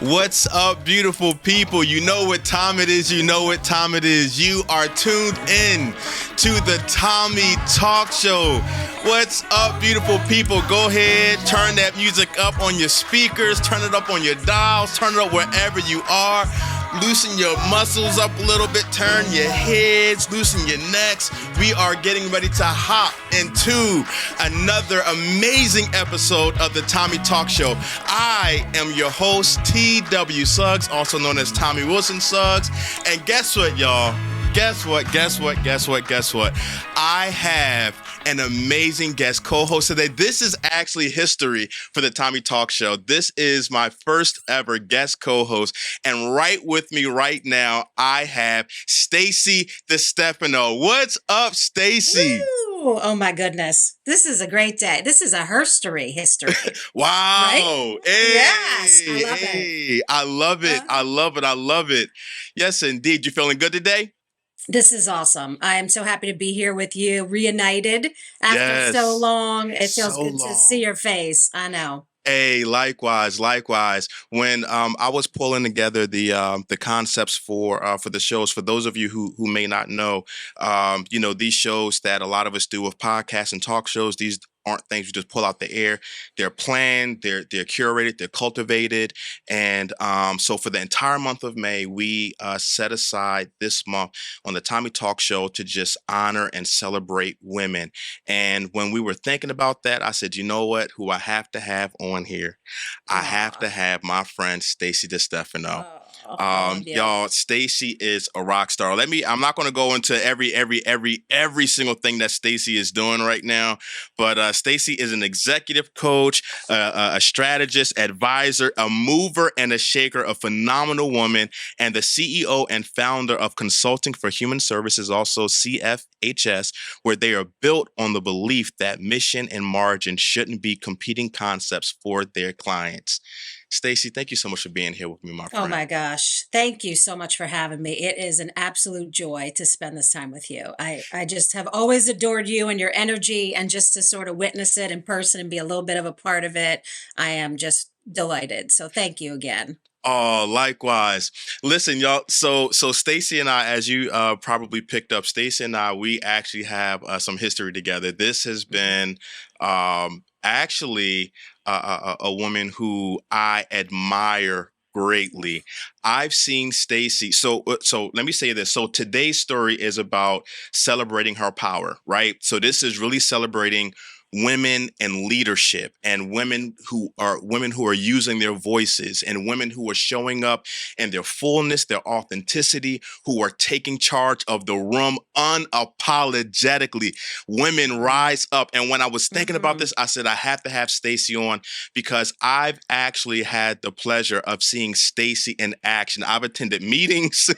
What's up, beautiful people? You know what time it is. You know what time it is. You are tuned in to the Tommy Talk Show. What's up, beautiful people? Go ahead, turn that music up on your speakers, turn it up on your dials, turn it up wherever you are. Loosen your muscles up a little bit, turn your heads, loosen your necks. We are getting ready to hop into another amazing episode of the Tommy Talk Show. I am your host, T.W. Suggs, also known as Tommy Wilson Suggs. And guess what, y'all? Guess what? I have an amazing guest co-host today. This is actually history for the Tommy Talk Show. This is my first ever guest co-host. And right with me right now, I have Stacy DiStefano. What's up, Stacy? Woo! Oh my goodness. This is a great day. This is a history. Wow. Right? Hey, Yes, I love it. I love it. I love it. Yes, indeed. You feeling good today? This is awesome. I am so happy to be here with you, reunited after so Yes. long. It feels So good to see long. your face. I know. Hey, likewise. When I was pulling together the concepts for the shows, for those of you who may not know, these shows that a lot of us do with podcasts and talk shows, these aren't things you just pull out the air. They're planned, they're curated, they're cultivated, and so for the entire month of May, we set aside this month on the Tommy Talk Show to just honor and celebrate women. And when we were thinking about that, I said, you know what? Who I have to have on here? I have to Aw. have my friend Stacy DiStefano. I love you. Y'all, Stacy is a rock star. I'm not going to go into every single thing that Stacy is doing right now, but Stacy is an executive coach, a strategist, advisor, a mover and a shaker, a phenomenal woman, and the CEO and founder of Consulting for Human Services, also CFHS, where they are built on the belief that mission and margin shouldn't be competing concepts for their clients. Stacy, thank you so much for being here with me, my Oh friend. my gosh. Thank you so much for having me. It is an absolute joy to spend this time with you. I just have always adored you and your energy, and just to sort of witness it in person and be a little bit of a part of it. I am just delighted. So thank you again. Oh, likewise. Listen, y'all. So Stacy and I, as you probably picked up, Stacy and I, we actually have some history together. This has Mhm. been actually a woman who I admire greatly. I've seen Stacy. So let me say this. So today's story is about celebrating her power, right? So this is really celebrating women and leadership, and women who are using their voices, and women who are showing up in their fullness, their authenticity, who are taking charge of the room unapologetically. Women rise up. And when I was thinking about Mhm. this, I said I have to have Stacy on because I've actually had the pleasure of seeing Stacy in action. I've attended meetings.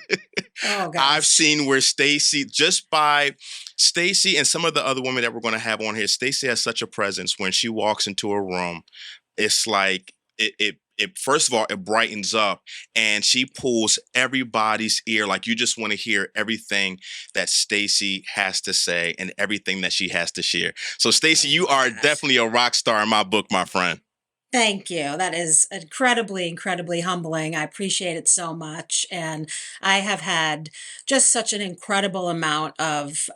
Oh I've gosh. seen where Stacy, just by Stacy and some of the other women that we're going to have on here, Stacy has such a presence when she walks into a room. It's like it first of all, it brightens up, and she pulls everybody's ear. Like you just want to hear everything that Stacy has to say and everything that she has to share. So Stacy, Oh you my are gosh. definitely a rock star in my book, my friend. Thank you. That is incredibly, incredibly humbling. I appreciate it so much. And I have had just such an incredible amount of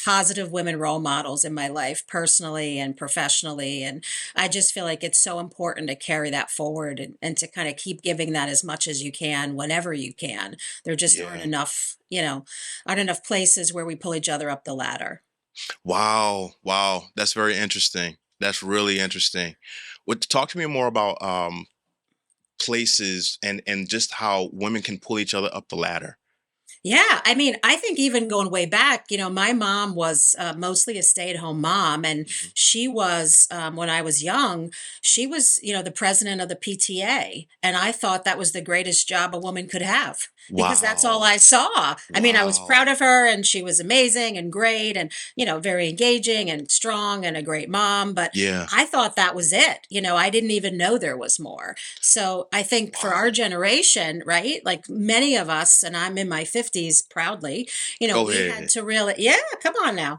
positive women role models in my life, personally and professionally. And I just feel like it's so important to carry that forward, and to kind of keep giving that as much as you can, whenever you can. There just aren't Yeah. enough, aren't enough places where we pull each other up the ladder. Wow. Wow. That's very interesting. That's really interesting. Talk to me more about places and just how women can pull each other up the ladder. Yeah, I mean, I think even going way back, my mom was mostly a stay-at-home mom, and Mhm. she was, when I was young, she was, the president of the PTA, and I thought that was the greatest job a woman could have, because that's all Wow. I saw. I mean, I was proud Wow. of her, and she was amazing and great, and very engaging and strong and a great mom, but Yeah. I thought that was it. I didn't even know there was more. So I think for our Wow. generation, right? Like many of us, and I'm in my 50s proudly, Go we had ahead. to really, yeah, come on now.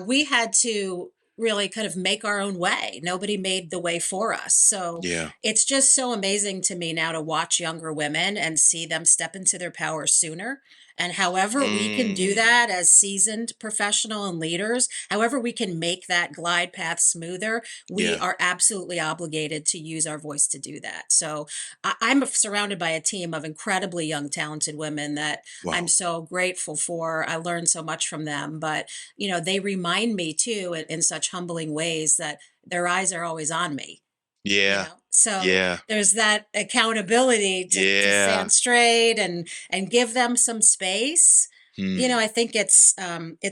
We had to really kind of make our own way. Nobody made the way for us. So Yeah. it's just so amazing to me now to watch younger women and see them step into their power sooner. And however we can do Mm. that as seasoned professional and leaders, however we can make that glide path smoother, we Yeah. are absolutely obligated to use our voice to do that. So I'm surrounded by a team of incredibly young, talented women that I'm Wow. so grateful for. I learned so much from them, but they remind me too in such humbling ways that their eyes are always on me. Yeah. So Yeah. there's that accountability to Yeah. stand straight and give them some space. Hmm. I think it's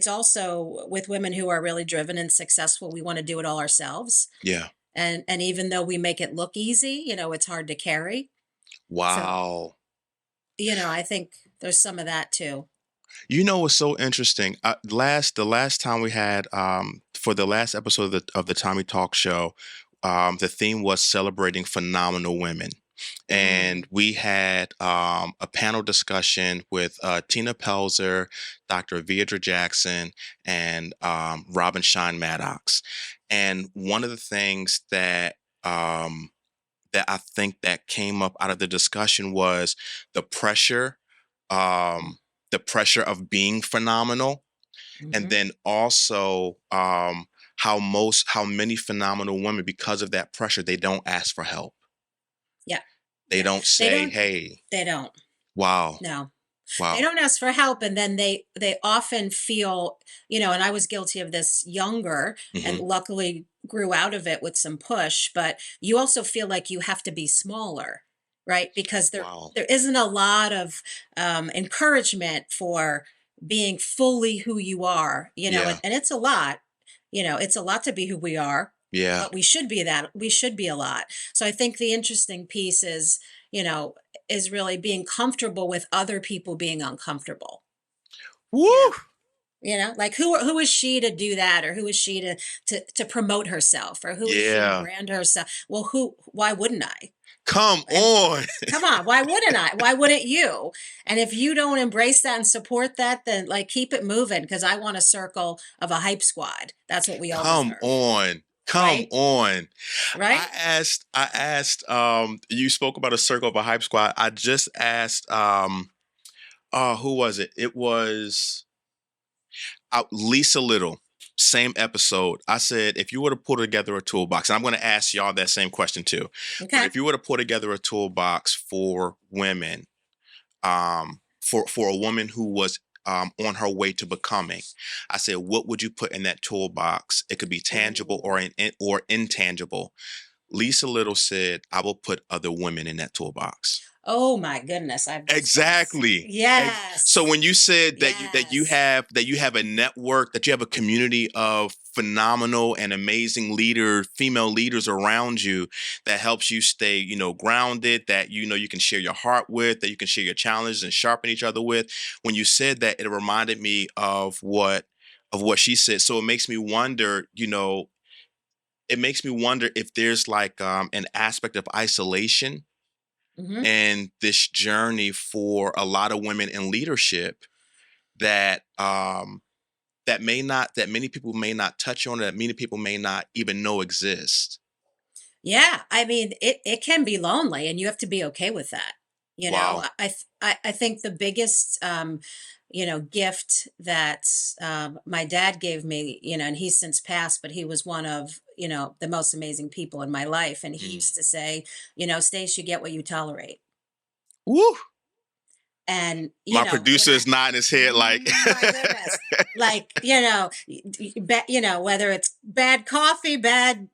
also with women who are really driven and successful, we want to do it all ourselves. Yeah. And even though we make it look easy, it's hard to carry. So, Wow. I think there's some of that too. You know what's so interesting? The last time we had for the last episode of the Tommy Talk Show, the theme was celebrating phenomenal women, and Mm, we had a panel discussion with Tina Pelzer, Dr. Viedra Jackson, and Robin Shine Maddox. And one of the things that I think that came up out of the discussion was the pressure, um, the pressure of being phenomenal, and mhm. then also how many phenomenal women, because of that pressure, they don't ask for help. Yeah. They Yeah. don't They say, don't "Hey, they don't. wow, No. They wow, don't ask for help, and then they often feel, and I was guilty of this younger and hmm, luckily grew out of it with some push, but you also feel like you have to be smaller, right? Because there wow, there isn't a lot of encouragement for being fully who you are, yeah, and it's a lot. It's a lot to be who we are, yeah, but we should be a lot. So I think the interesting piece you know is really being comfortable with other people being uncomfortable. You woo, know, like who is she to do that, or who is she to promote herself, or who is she to yeah, brand herself? Well, why wouldn't I? come And on, come on, why wouldn't I? Why wouldn't you? And if you don't embrace that and support that, then like keep it moving because I want a circle of a hype squad. That's what we all come deserve, on, come right? on. Right? I asked, you spoke about a circle of a hype squad. I just asked, who was it? It was Lisa Little, same episode. I said, if you were to put together a toolbox, and I'm going to ask y'all that same question too, but Okay. if you were to put together a toolbox for women, for a woman who was on her way to becoming, I said, what would you put in that toolbox? It could be tangible Ooh. or intangible. Lisa Little said, I will put other women in that toolbox. Oh my goodness, I have goosebumps. Exactly. So Yes. when you said Yes. that you have a network, that you have a community of phenomenal and amazing female leaders around you that helps you stay, grounded, that you can share your heart with, that you can share your challenges and sharpen each other with. When you said that, it reminded me of what she said. So it makes me wonder if there's like an aspect of isolation Hmm. and this journey for a lot of women in leadership that that many people may not touch on, that many people may not even know exist. Yeah, I mean, it can be lonely, and you have to be okay with that. Wow. I think the biggest gift that my dad gave me, and he's since passed, but he was one of the most amazing people in my life, and he Mm. used to say, Stace, you get what you tolerate. Woo. And My when producer I is nodding his head like my goodness, like whether it's bad coffee, bad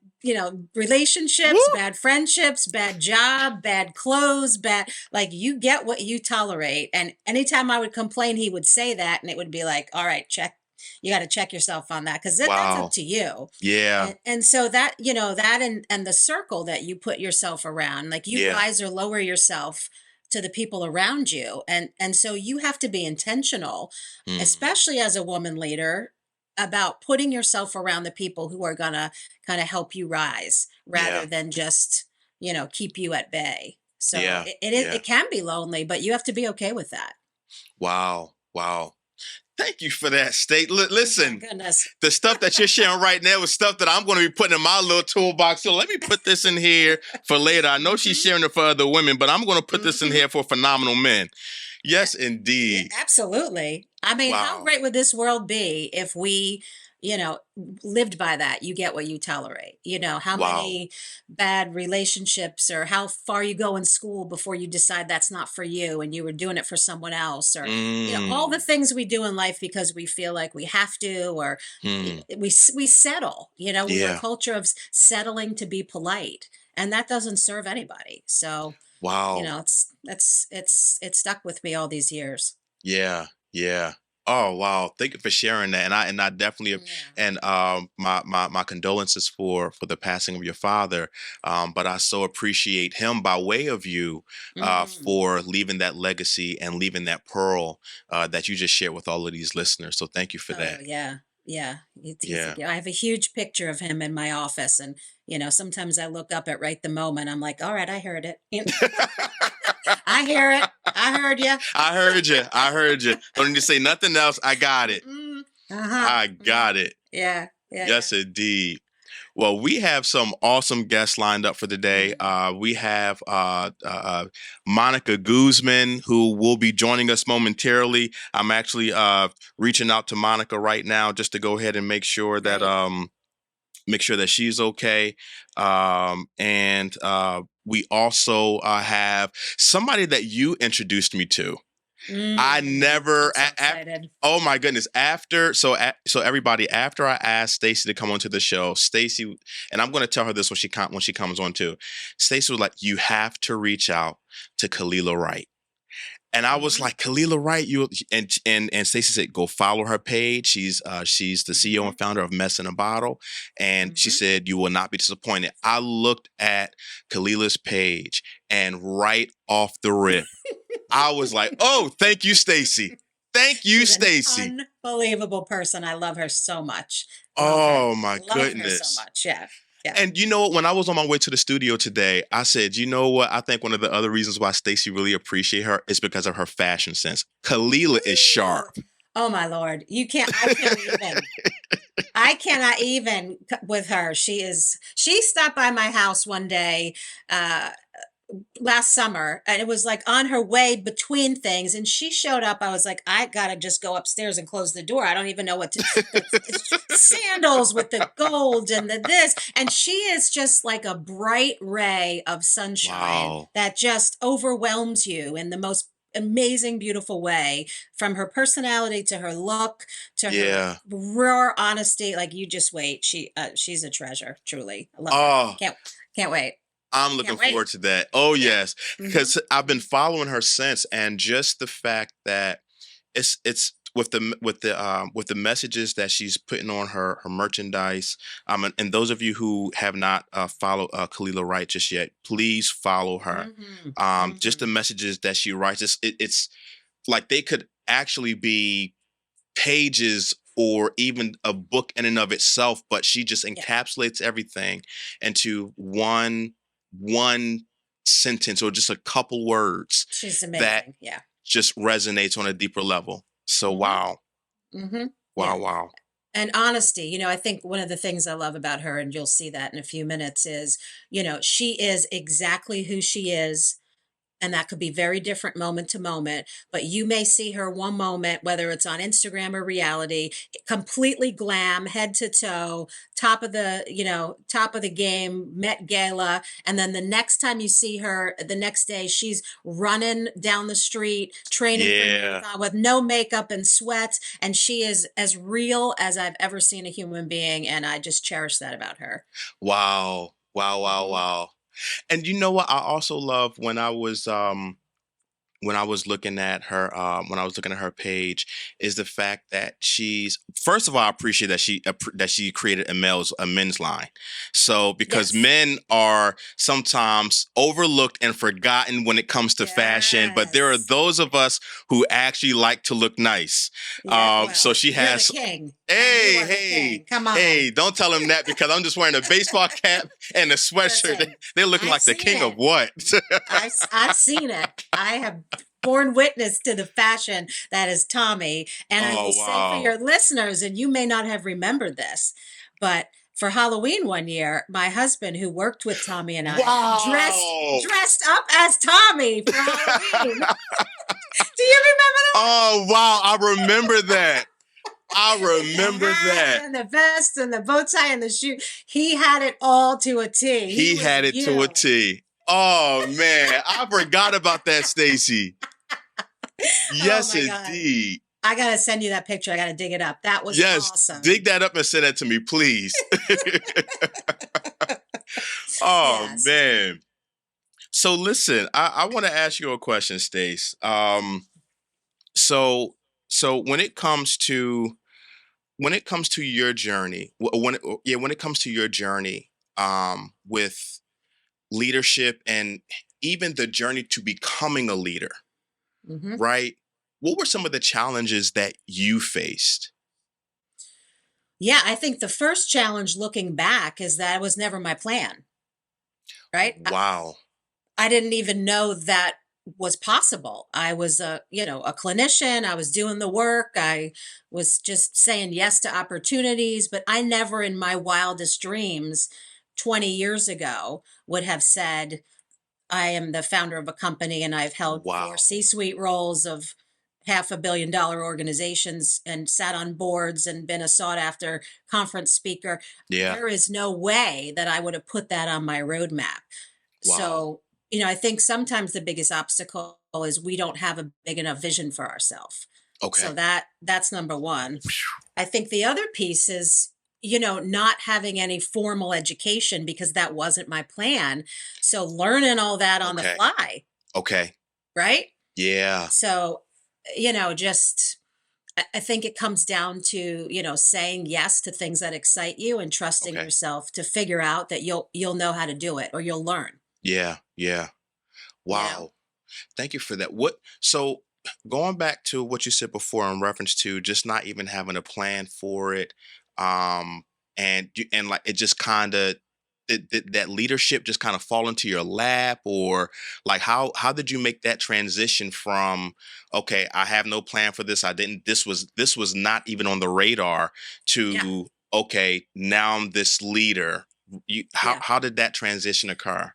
relationships, woo. bad friendships, bad job, bad clothes, bad, like, you get what you tolerate. And anytime I would complain, he would say that, and it would be like, all right, check, you got to check yourself on that, because that's up Wow. to you. Yeah. And so that that and the circle that you put yourself around, like, you Yeah. rise or lower yourself to the people around you, and so you have to be intentional, Mm. especially as a woman leader, about putting yourself around the people who are gonna kind of help you rise rather Yeah. than just keep you at bay. So Yeah. it Yeah. can be lonely, but you have to be okay with that. Wow. Wow. Thank you for that, State. Oh my Listen, goodness. the stuff that you're sharing right now is stuff that I'm going to be putting in my little toolbox. So let me put this in here for later. I know she's Mm-hmm. sharing it for other women, but I'm going to put this in Mm-hmm. here for phenomenal men. Yes, Yeah, indeed. absolutely. I mean, how Wow. great would this world be if we, you know, lived by that? You get what you tolerate. How Wow. many bad relationships or how far you go in school before you decide that's not for you and you were doing it for someone else, or, all the Mm. things we do in life because we feel like we have to, or Hmm. we settle. We're a Yeah. culture of settling to be polite, and that doesn't serve anybody. So, Wow. it's stuck with me all these years. Yeah, yeah. Oh wow! Thank you for sharing that, and I definitely Yeah. and my condolences for the passing of your father. But I so appreciate him by way of you Mhm. for leaving that legacy and leaving that pearl that you just shared with all of these listeners. So thank you for Oh that. yeah, yeah. Yeah. I have a huge picture of him in my office, and sometimes I look up at right the moment. I'm like, all right, I heard it. I hear it. I heard you. I heard you. I heard you. Don't need to say nothing else. I got it. Uh huh. I got it. Yeah, yeah, yeah. Yes, indeed. Well, we have some awesome guests lined up for the day. Mhm. We have Monica Guzman, who will be joining us momentarily. I'm actually reaching out to Monica right now just to go ahead and Great. make sure that she's okay. And we also have somebody that you introduced me to. I never. I'm so excited. Oh my goodness! So everybody, after I asked Stacy to come onto the show, Stacy, and I'm going to tell her this when she comes on too. Stacy was like, "You have to reach out to Kalilah Wright." And I was Hmm. like, Kalilah Wright, you and Stacey said, go follow her page. She's the CEO Hmm. and founder of Mess in a Bottle. And she Hmm. said, you will not be disappointed. I looked at Kalilah's page and right off the rip, I was like, oh, thank you, Stacy. Thank you, She's an Stacy. unbelievable person. I love her so much. Love her. Oh my Love her so goodness. much. Yeah. Yeah. And you know what? When I was on my way to the studio today, I said, you know what? I think one of the other reasons why Stacy really appreciate her is because of her fashion sense. Kalilah is Ooh. sharp. Oh my Lord. I can't even. I cannot even with her. She stopped by my house one day, uh, last summer, and it was like on her way between things, and she showed up. I was like, I gotta just go upstairs and close the door. I don't even know what to, the sandals with the gold and the this. And she is just like a bright ray of sunshine Wow. that just overwhelms you in the most amazing, beautiful way, from her personality to her look to her Yeah. raw honesty. Like, you just wait. She's a treasure, truly. I love her. Oh, Can't wait. I'm looking Can't wait. forward to that. Oh, Yeah. yes. Hmm. Because I've been following her since, and just the fact that it's with the messages that she's putting on her merchandise. And those of you who have not followed Kalilah Wright just yet, please follow her. Hmm. Just the Hmm. messages that she writes, it's like they could actually be pages or even a book in and of itself, but she just Yeah. encapsulates everything into one sentence or just a couple words She's that amazing. Yeah. just resonates on a deeper level. So Hmm. wow. Hmm. Wow, Yeah. wow. And honesty, I think one of the things I love about her, and you'll see that in a few minutes, is, she is exactly who she is. And that could be very different moment to moment, but you may see her one moment, whether it's on Instagram or reality, completely glam, head to toe, top of the game, Met Gala. And then the next time you see her, the next day, she's running down the street, training for Yeah. marathon with no makeup and sweats. And she is as real as I've ever seen a human being. And I just cherish that about her. Wow. Wow, wow, Hmm. wow. And you know what? I also love when I was looking at her when I was looking at her page is the fact that she's first of all I appreciate that she created a men's line. So because Yes. men are sometimes overlooked and forgotten when it comes to fashion, but there are Yes. those of us who actually like to look nice. Yeah, So well, she you're the has king. You hey, are the king. hey, Come on. hey, don't tell him that because I'm just wearing a baseball cap and a sweatshirt. Listen, They're looking I've like the seen king of it. what? I've seen it. I have born witness to the fashion that is Tommy. And I Oh, will say for wow. your listeners, and you may not have remembered this, but for Halloween one year, my husband, who worked with Tommy and I, Wow. dressed up as Tommy for Halloween. Do you remember Oh, wow. I remember that. I that? The remember hat that. and the vest and the bow tie and the shoe. He had it all to a T. He He was had it to a you. T. Oh, man. I forgot about that, Stacy. Oh Yes, my God. indeed. I gotta send you that picture. I gotta dig it up. That was Yes. awesome. Dig that up and send that to me, please. Oh, Yes. man. So listen, I want to ask you a question, Stace. So so when it comes to your journey, when it comes to your journey, with leadership and even the journey to becoming a leader, Hmm. right? What were some of the challenges that you faced? Yeah, I think the first challenge looking back is that it was never my plan, right? Wow. I didn't even know that was possible. I was a clinician. I was doing the work. I was just saying yes to opportunities, but I never in my wildest dreams 20 years ago would have said, I am the founder of a company and I've held four Wow. C-suite roles of $500 million organizations and sat on boards and been a sought after conference speaker. Yeah. There is no way that I would have put that on my roadmap. Wow. So, I think sometimes the biggest obstacle is we don't have a big enough vision for ourselves. So Okay. that's number one. I think the other piece is, not having any formal education because that wasn't my plan. So learning all that on the Okay. fly, Okay. right? Yeah. So, just I think it comes down to, saying yes to things that excite you and trusting Okay. yourself to figure out that you'll know how to do it or you'll learn, Yeah. Yeah. you know? Wow. Thank you for that. So going back to what you said before in reference to just not even having a plan for it, and like it just kind of that leadership just kind of fall into your lap, or like how did you make that transition from, okay, I have no plan for this, I didn't, this was not even on the radar, Yeah. to, okay, now I'm this leader. How Yeah. how did that transition occur?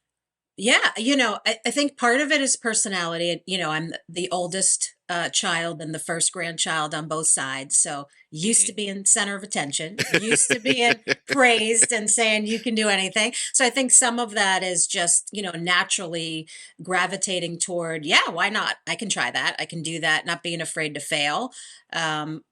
Yeah, I think part of it is personality. And, I'm the oldest child and the first grandchild on both sides. So used to Mhm. being center of attention, used to being praised and saying you can do anything. So I think some of that is just, naturally gravitating toward, yeah, why not? I can try that. I can do that, not being afraid to fail. Um,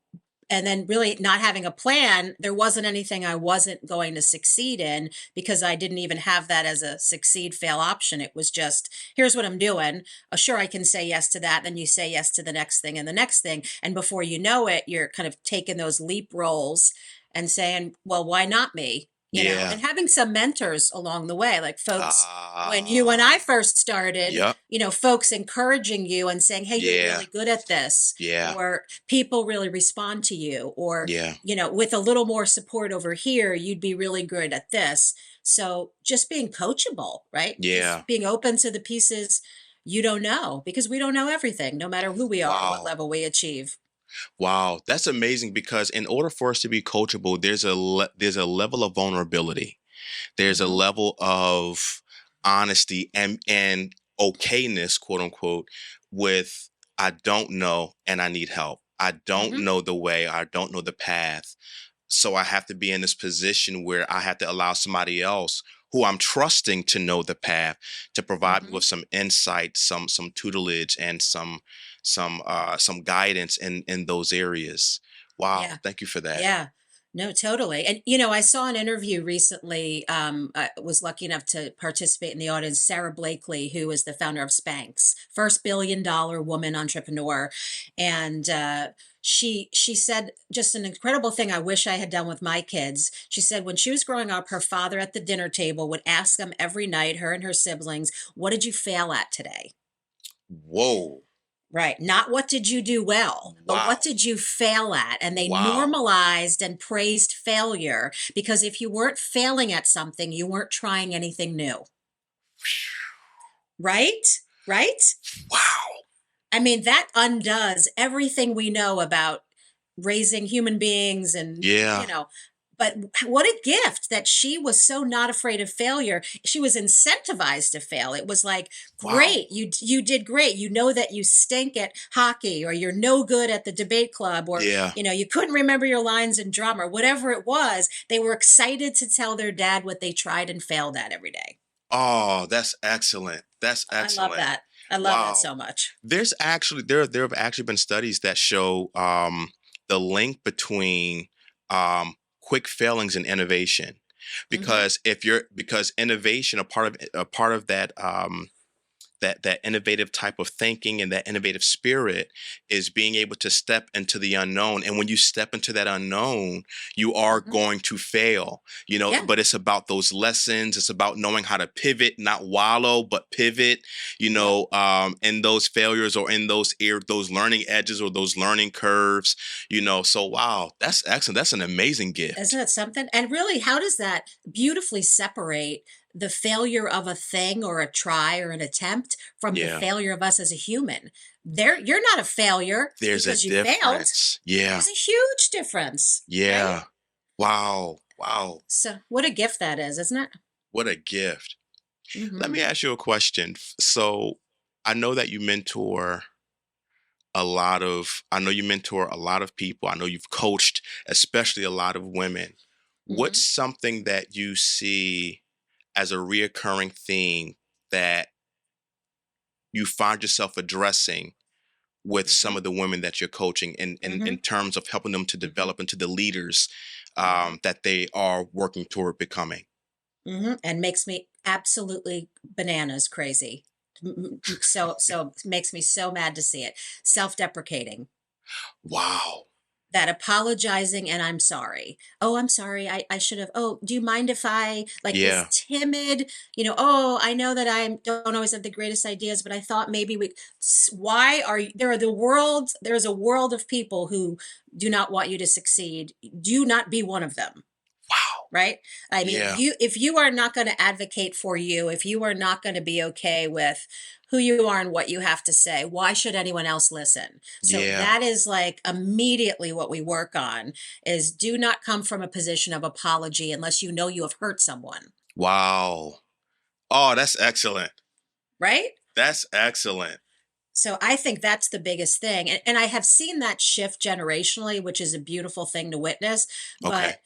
and then really not having a plan, there wasn't anything I wasn't going to succeed in because I didn't even have that as a succeed fail option. It was just, here's what I'm doing. Sure, I can say yes to that. Then you say yes to the next thing and the next thing. And before you know it, you're kind of taking those leap rolls and saying, well, why not me? Yeah. And having some mentors along the way, like folks, when you and Ah. I first started, Yep. folks encouraging you and saying, hey, you're Yeah. really good at this, Yeah. or people really respond to you, or Yeah. with a little more support over here you'd be really good at this. So just being coachable, right? Yeah. Just being open to the pieces you don't know, because we don't know everything no matter who we are or what Wow. level we achieve. Wow. That's amazing, because in order for us to be coachable, there's a level of vulnerability. There's a Hmm. level of honesty and okayness, quote unquote, with, I don't know and I need help. I don't Hmm. know the way, I don't know the path. So I have to be in this position where I have to allow somebody else who I'm trusting to know the path, to provide me Hmm. with some insight, some tutelage, and some guidance in those areas. Wow, Yeah. thank you for that. Yeah. No, totally. And, I saw an interview recently. I was lucky enough to participate in the audience. Sarah Blakely, who is the founder of Spanx, first billion-dollar woman entrepreneur. And she said just an incredible thing I wish I had done with my kids. She said when she was growing up, her father at the dinner table would ask them every night, her and her siblings, what did you fail at today? Whoa. Right. Not what did you do well, but what Wow. did you fail at? And they Wow. normalized and praised failure because if you weren't failing at something, you weren't trying anything new. Right? Right? Wow. I mean, that undoes everything we know about raising human beings and, Yeah. but what a gift that she was so not afraid of failure. She was incentivized to fail. It was like, Wow. great, you did great. You know that you stink at hockey, or you're no good at the debate club, or Yeah. you couldn't remember your lines in drum, or whatever it was. They were excited to tell their dad what they tried and failed at every day. Oh, that's excellent. That's I love excellent. that. I love that Wow. so much. There have actually been studies that show the link between quick failings and innovation, Hmm. because innovation, a part of that that innovative type of thinking and that innovative spirit is being able to step into the unknown. And when you step into that unknown, you are Hmm. going to fail, Yeah. but it's about those lessons. It's about knowing how to pivot, not wallow, but pivot, Yep. in those failures, or in those learning edges, or those learning curves, So wow, that's excellent. That's an amazing Isn't gift. it something? And really, how does that beautifully separate the failure of a thing or a try or an attempt from the Yeah. failure of us as a human? You're not a failure There's a because you failed. difference. Yeah. There's a huge difference, right? Yeah. Wow. Wow. So, what a gift that is, isn't it? What a gift. Let Hmm. me ask you a question. So I know that I know you mentor a lot of people. I know you've coached, especially a lot of women. What's Hmm. something that you see as a reoccurring theme that you find yourself addressing with some Hmm. of the women that you're coaching, in Hmm. terms of helping them to Hmm. develop into the leaders Hmm. that they are working toward becoming? And makes me absolutely bananas crazy. So makes me so mad to see it. Self-deprecating. Wow. That apologizing and I'm sorry. Oh, I'm sorry. I should have. Oh, do you mind if I, like, this Yeah. timid, oh, I know that I don't always have the greatest ideas, but I thought maybe why are you, there's a world of people who do not want you to succeed. Do not be one of them. Wow. Right? I mean, Yeah. if you are not going to advocate for you, if you are not going to be okay with who you are and what you have to say, why should anyone else listen? So Yeah. that is like immediately what we work on is do not come from a position of apology unless you know you have hurt someone, Wow. Oh, that's excellent. right? That's excellent. So I think that's the biggest thing. And I have seen that shift generationally, which is a beautiful thing to witness. Okay. But,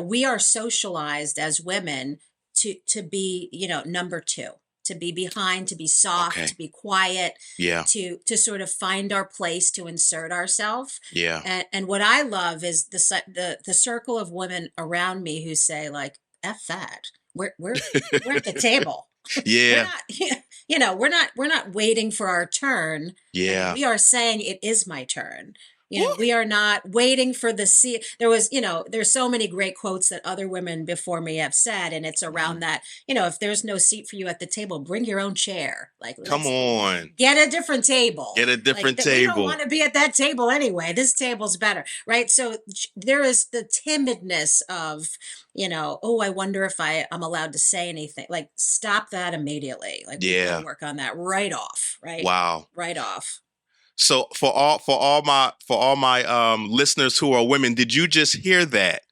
we are socialized as women to be, number two, to be behind, to be soft, Okay. to be quiet, Yeah. to sort of find our place, to insert ourselves. Yeah. And what I love is the circle of women around me who say, like, F that. We're at the table. We're Yeah. not we're not waiting for our turn. Yeah. We are saying it is my turn. Woo! We are not waiting for the seat. There's so many great quotes that other women before me have said, and it's Mhm. around that, if there's no seat for you at the table, bring your own chair. Like, Come let's on. get a different table. Get a Like, different that we don't table. want to be at that table anyway. This table's better, right? So there is the timidness of, oh, I wonder if I'm allowed to say anything. Like, stop that immediately. Like, we've got to Yeah. work on that right off, right? Wow. Right off. So for all my listeners who are women, did you just hear that?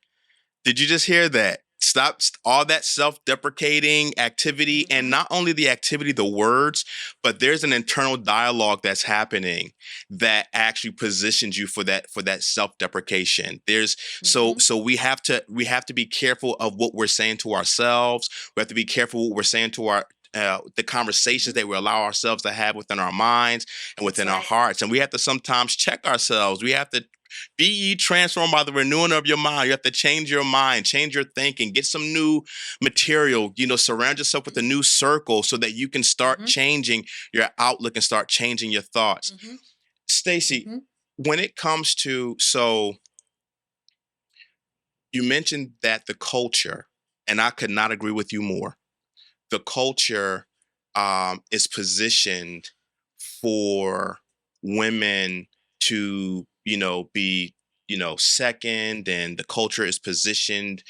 Did you just hear that? Stop all that self-deprecating activity, and Hmm. not only the activity, the words, but there's an internal dialogue that's happening that actually positions you for that self-deprecation. There's so Hmm. so we have to be careful of what we're saying to ourselves. We have to be careful what we're saying to the conversations Hmm. that we allow ourselves to have within our minds and That's within our right. hearts. And we have to sometimes check ourselves. We have to be ye transformed by the renewing of your mind. You have to change your mind, change your thinking, get some new material, surround yourself with a new circle so that you can start Hmm. changing your outlook and start changing your thoughts. Hmm. Stacy, Hmm. when it comes to, so you mentioned that the culture, and I could not agree with you more, the culture is positioned for women to, be, second, and the culture is positioned,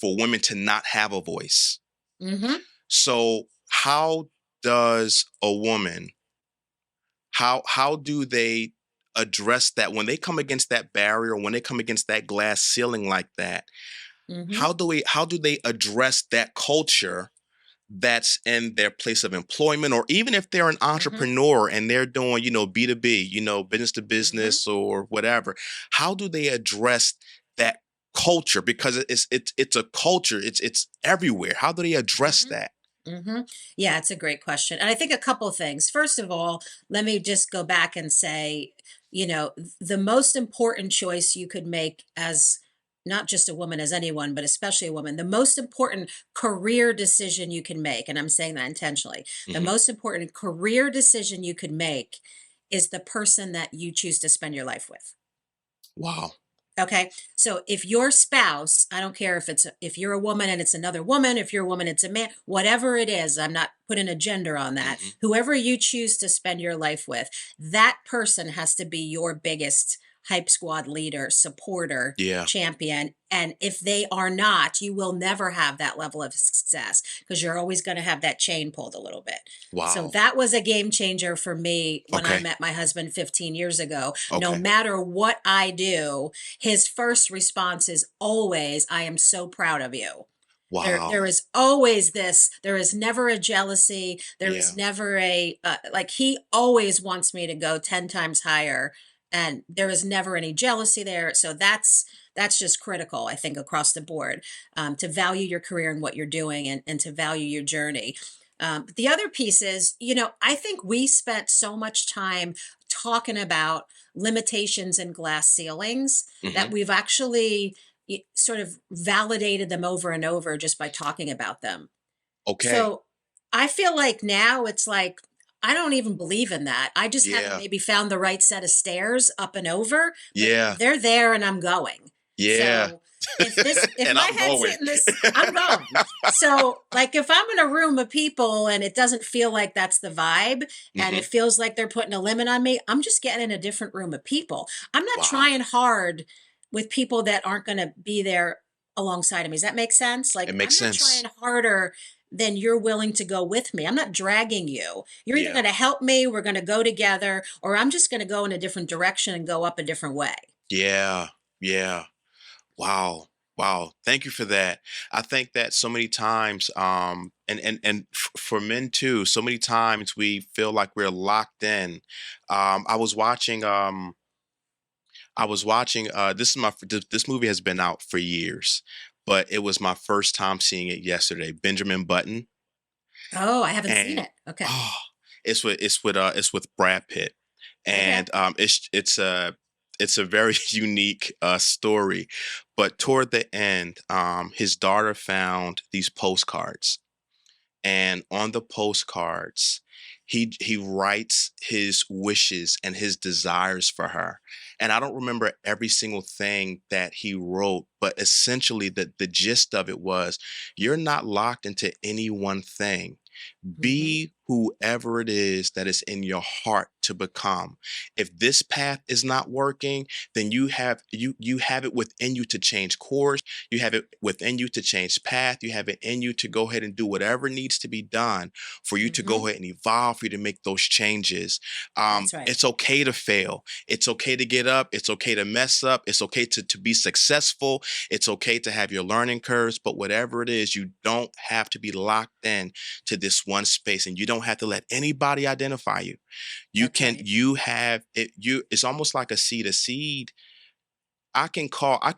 for women to not have a voice. Hmm. So, does a woman, How do they address that when they come against that barrier, when they come against that glass ceiling like that? Hmm. How do they address that culture that's in their place of employment, or even if they're an Hmm. entrepreneur and they're doing, B2B, business to Hmm. business or whatever? How do they address that culture? Because it's a culture. It's everywhere. How do they address Hmm. that? Hmm. Yeah, it's a great question. And I think a couple things. First of all, let me just go back and say, the most important choice you could make as not just a woman, as anyone, but especially a woman, the most important career decision you can make, and I'm saying that intentionally, the Hmm. most important career decision you could make is the person that you choose to spend your life with. Wow. Okay. So if your spouse, I don't care if you're a woman and it's another woman, if you're a woman, it's a man, whatever it is, I'm not putting a gender on that. Hmm. Whoever you choose to spend your life with, that person has to be your biggest hype squad leader, supporter, Yeah. champion. And if they are not, you will never have that level of success because you're always going to have that chain pulled a little bit. So Wow. that was a game changer for me when I Okay. met my husband 15 years ago. No Okay. matter what I do, his first response is always, I am so proud of you. There Wow. is always this, there is never a jealousy. There is Yeah. never like he always wants me to go 10 times higher and there is never any jealousy there. So that's just critical, I think, across the board, to value your career and what you're doing and to value your journey. But the other piece is, I think we spent so much time talking about limitations and glass ceilings Hmm. that we've actually sort of validated them over and over just by talking about them. Okay. So I feel like now it's like, I don't even believe in that. I just haven't Yeah. maybe found the right set of stairs up and over, but Yeah. they're there and I'm going. Yeah. So if And my I'm head's going. hitting this, I'm going. So like if I'm in a room of people and it doesn't feel like that's the vibe and Hmm. it feels like they're putting a limit on me, I'm just getting in a different room of people. I'm not Wow. trying hard with people that aren't going to be there alongside of me. Does that make sense? It Like makes I'm not sense. trying harder than you're willing to go with me. I'm not dragging you. You're either Yeah. going to help me, we're going to go together, or I'm just going to go in a different direction and go up a different way. Yeah. Yeah. Wow. Wow. Thank you for that. I think that so many times, for men too, so many times we feel like we're locked in. I was watching, this is this movie has been out for years, but it was my first time seeing it yesterday. Benjamin Button. Oh, I haven't seen And it. Okay. oh, it's with Brad Pitt, Okay. and it's a very unique story. But toward the end, his daughter found these postcards, and on the postcards he writes his wishes and his desires for her. And I don't remember every single thing that he wrote, but essentially the gist of it was, you're not locked into any one thing. Hmm. Be whoever it is that is in your heart to become. If this path is not working, then you have it within you to change course. You have it within you to change path. You have it in you to go ahead and do whatever needs to be done for you to Hmm. go ahead and evolve, for you to make those changes. That's right. It's okay to fail. It's okay to get up. It's okay to mess up. It's okay to be successful. It's okay to have your learning curves. But whatever it is, you don't have to be locked in to this one space, and you don't have to let anybody identify you. That's right. You have it. It's almost like a seed. A seed, I can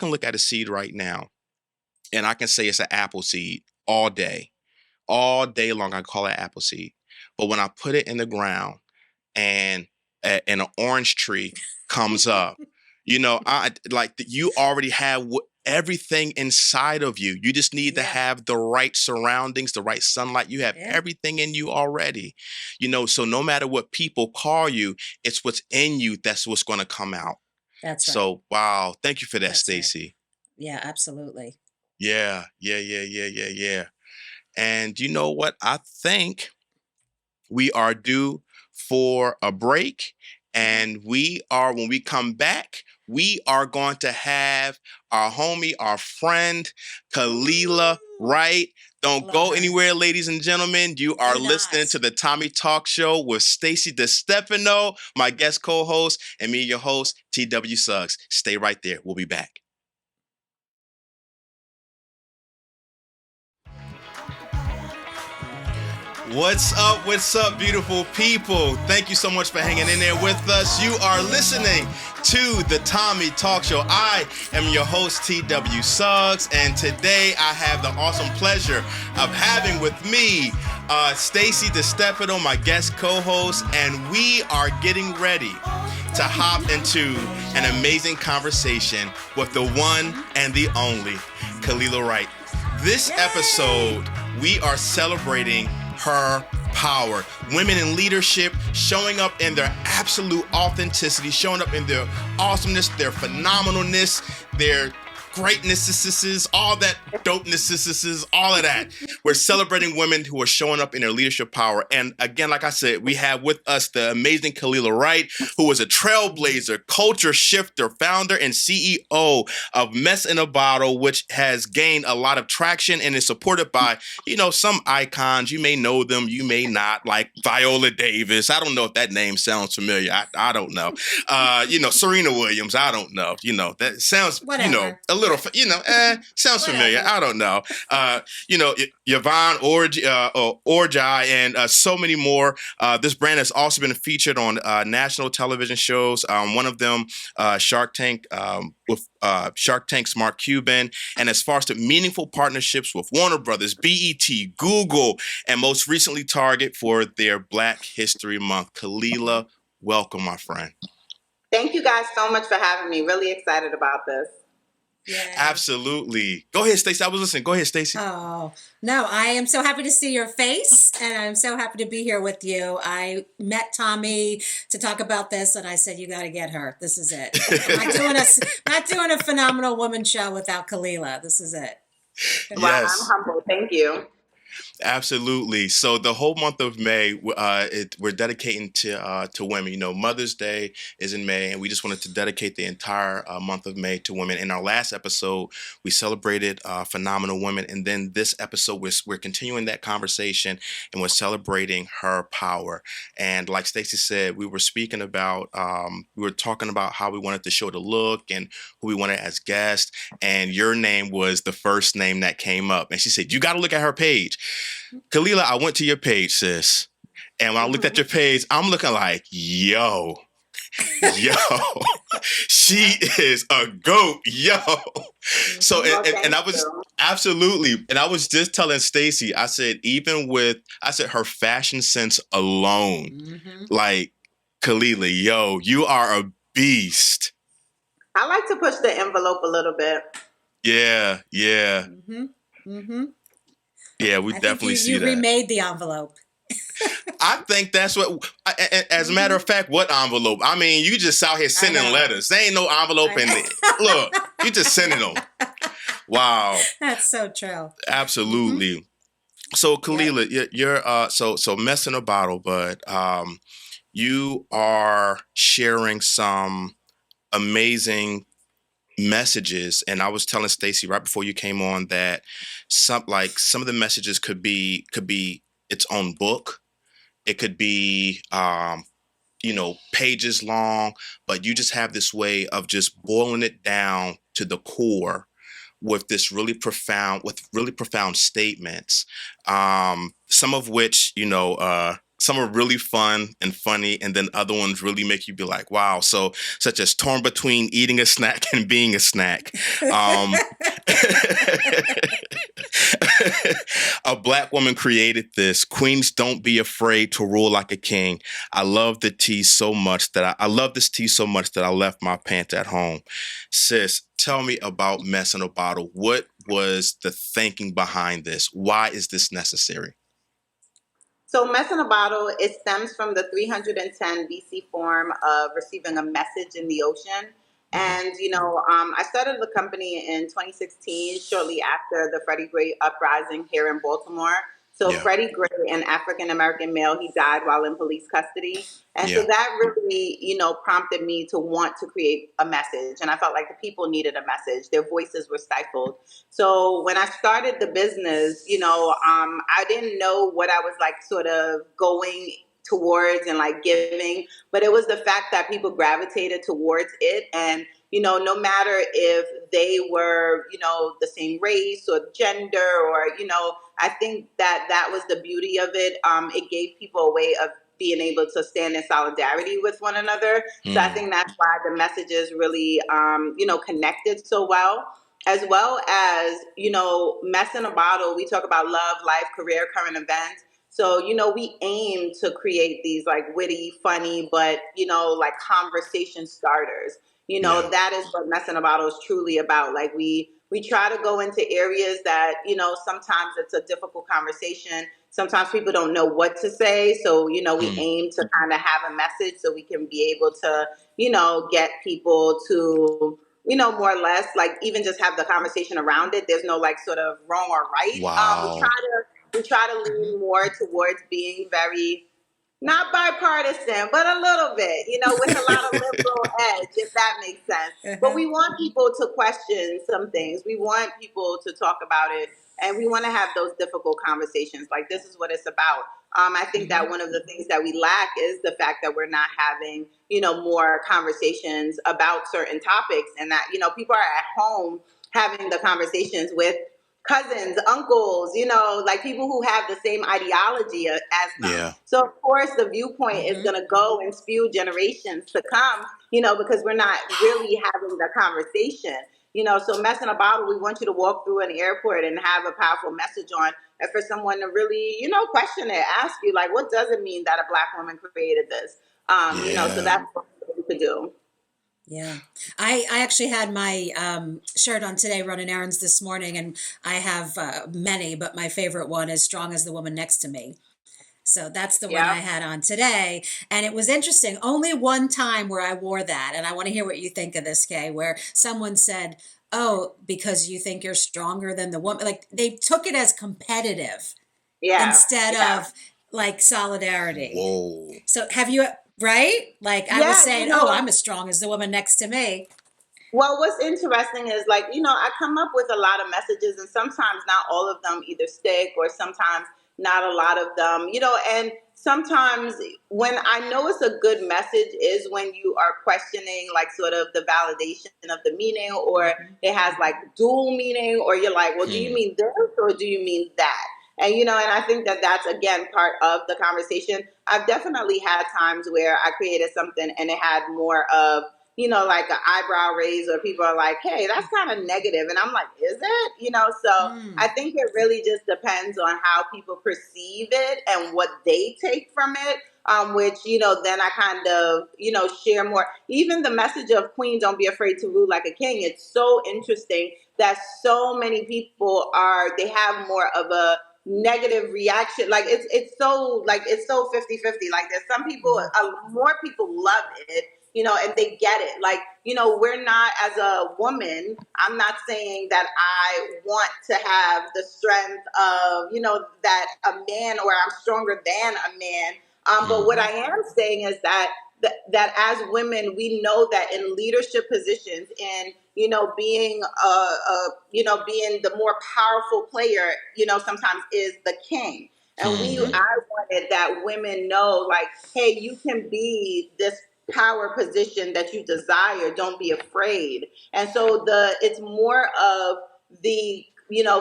look at a seed right now and I can say it's an apple seed all day long. I call it apple seed. But when I put it in the ground and and an orange tree comes up, I like you already have everything inside of you. You just need to Yeah. have the right surroundings, the right sunlight. You have Yeah. everything in you already. So no matter what people call you, it's what's in you that's what's going to come out. That's right. So wow, thank you for that, That's right. Stacy. Yeah, absolutely. Yeah, yeah, yeah, yeah, yeah, yeah. And you know what? I think we are due for a break. Okay. And when we come back, we are going to have our homie, our friend, Kalilah Wright. Don't Love go her. anywhere, ladies and gentlemen. You are Do listening not. to the Tommie Talk Show with Stacy DiStefano, my guest co-host, and me, your host, TW Suggs. Stay right there. We'll be back. What's up, beautiful people? Thank you so much for hanging in there with us. You are listening to the Tommie Talk Show. I am your host, TW Suggs, and today I have the awesome pleasure of having with me Stacy DiStefano, my guest co-host, and we are getting ready to hop into an amazing conversation with the one and the only Kalilah Wright. This episode, we are celebrating her power. Women in leadership showing up in their absolute authenticity, showing up in their awesomeness, their phenomenalness, their greatnesses, all that dopeness, all of that. We're celebrating women who are showing up in their leadership power. And again, like I said, we have with us the amazing Kalilah Wright, who is a trailblazer, culture shifter, founder and CEO of Mess in a Bottle, which has gained a lot of traction and is supported by, some icons. You may know them, you may not, like Viola Davis. I don't know if that name sounds familiar. I don't know. Serena Williams. I don't know. That sounds, Whatever. a little, sounds familiar. I don't know. Yvonne Orji and so many more. This brand has also been featured on national television shows. One of them, Shark Tank, with Shark Tank's Mark Cuban, and has fostered meaningful partnerships with Warner Brothers, BET, Google, and most recently Target for their Black History Month. Kalilah, welcome, my friend. Thank you guys so much for having me. Really excited about this. Yeah. Absolutely. Go ahead, Stacy. I was listening. Go ahead, Stacy. Oh, no, I am so happy to see your face, and I'm so happy to be here with you. I met Tommie to talk about this, and I said, you got to get her. This is it. I'm not doing a phenomenal woman show without Kalilah. This is it. Wow, I'm humble. Thank you. Absolutely. So the whole month of May, we're dedicating to women. Mother's Day is in May, and we just wanted to dedicate the entire month of May to women. In our last episode, we celebrated phenomenal women, and then this episode, we're continuing that conversation, and we're celebrating her power. And like Stacy said, we were speaking about, we were talking about how we wanted the show to look and who we wanted as guests, and your name was the first name that came up. And she said, "You got to look at her page." Kalilah, I went to your page, sis. And when I looked at your page, I'm looking like, yo, she is a goat, yo. So, and I was absolutely, and I was just telling Stacy, I said, her fashion sense alone, like, Kalilah, yo, you are a beast. I like to push the envelope a little bit. Yeah. Yeah, we definitely see that. You remade the envelope. I think that's what, as a matter of fact, what envelope? I mean, you just out here sending letters. There ain't no envelope in there. Look, you just sending them. Wow. That's so true. Absolutely. So, Kalilah, you're so Mess in a Bottle, but you are sharing some amazing messages, and I was telling Stacy right before you came on that some of the messages could be its own book. It could be pages long, but you just have this way of just boiling it down to the core with really profound statements. Some of which some are really fun and funny, and then other ones really make you be like, wow. So, such as torn between eating a snack and being a snack. A Black woman created this. Queens don't be afraid to rule like a king. I love the tea so much that I love this tea so much that I left my pants at home. Sis, tell me about Mess in a Bottle. What was the thinking behind this? Why is this necessary? So Mess in a Bottle, it stems from the 310 BC form of receiving a message in the ocean. And, I started the company in 2016, shortly after the Freddie Gray uprising here in Baltimore. So Yeah. Freddie Gray, an African-American male, he died while in police custody. And so Yeah. that really, prompted me to want to create a message. And I felt like the people needed a message. Their voices were stifled. So when I started the business, I didn't know what I was like sort of going towards and like giving, but it was the fact that people gravitated towards it. And, no matter if they were, the same race or gender or, I think that that was the beauty of it. It gave people a way of being able to stand in solidarity with one another. So I think that's why the messages really, connected so well as, Mess in a Bottle. We talk about love, life, career, current events. So, we aim to create these like witty, funny, but, like conversation starters. Yeah. That is what Mess in a Bottle is truly about. Like we try to go into areas that, sometimes it's a difficult conversation. Sometimes people don't know what to say. So, we aim to kind of have a message so we can be able to, get people to, more or less like even just have the conversation around it. There's no like sort of wrong or right. Wow. We try to lean more towards being very not bipartisan, but a little bit, with a lot of liberal edge, if that makes sense. But we want people to question some things. We want people to talk about it, and we want to have those difficult conversations. Like, this is what it's about. I think that one of the things that we lack is the fact that we're not having, more conversations about certain topics, and that, people are at home having the conversations with cousins, uncles, like people who have the same ideology as them. Yeah. So of course the viewpoint is going to go and spew generations to come, because we're not really having the conversation. So Mess in a Bottle, we want you to walk through an airport and have a powerful message on, and for someone to really, question it, ask you like, what does it mean that a Black woman created this? So that's what we could do. Yeah. I actually had my shirt on today running errands this morning, and I have many, but my favorite one is Strong as the Woman Next to Me. So that's the one I had on today. And it was interesting. Only one time where I wore that. And I want to hear what you think of this, Kay, where someone said, oh, because you think you're stronger than the woman. Like they took it as competitive instead of like solidarity. Whoa. So have you, right? Like I was saying, oh, I'm as strong as the woman next to me. Well, what's interesting is like, I come up with a lot of messages, and sometimes not all of them either stick, or sometimes not a lot of them, and sometimes when I know it's a good message is when you are questioning like sort of the validation of the meaning, or it has like dual meaning, or you're like, well, do you mean this or do you mean that? And, and I think that that's, again, part of the conversation. I've definitely had times where I created something and it had more of, like an eyebrow raise, or people are like, hey, that's kind of negative. And I'm like, is it? So I think it really just depends on how people perceive it and what they take from it. Which, then I kind of, share more. Even the message of Queen, don't be afraid to rule like a king. It's so interesting that so many people they have more of a negative reaction. Like it's so 50-50. Like there's some people, more people love it, and they get it. Like, we're not, as a woman, I'm not saying that I want to have the strength of, that a man, or I'm stronger than a man. But what I am saying is that as women, we know that in leadership positions, in being being the more powerful player, sometimes is the king. And I wanted that women know, like, hey, you can be this power position that you desire. Don't be afraid. And so it's more of the,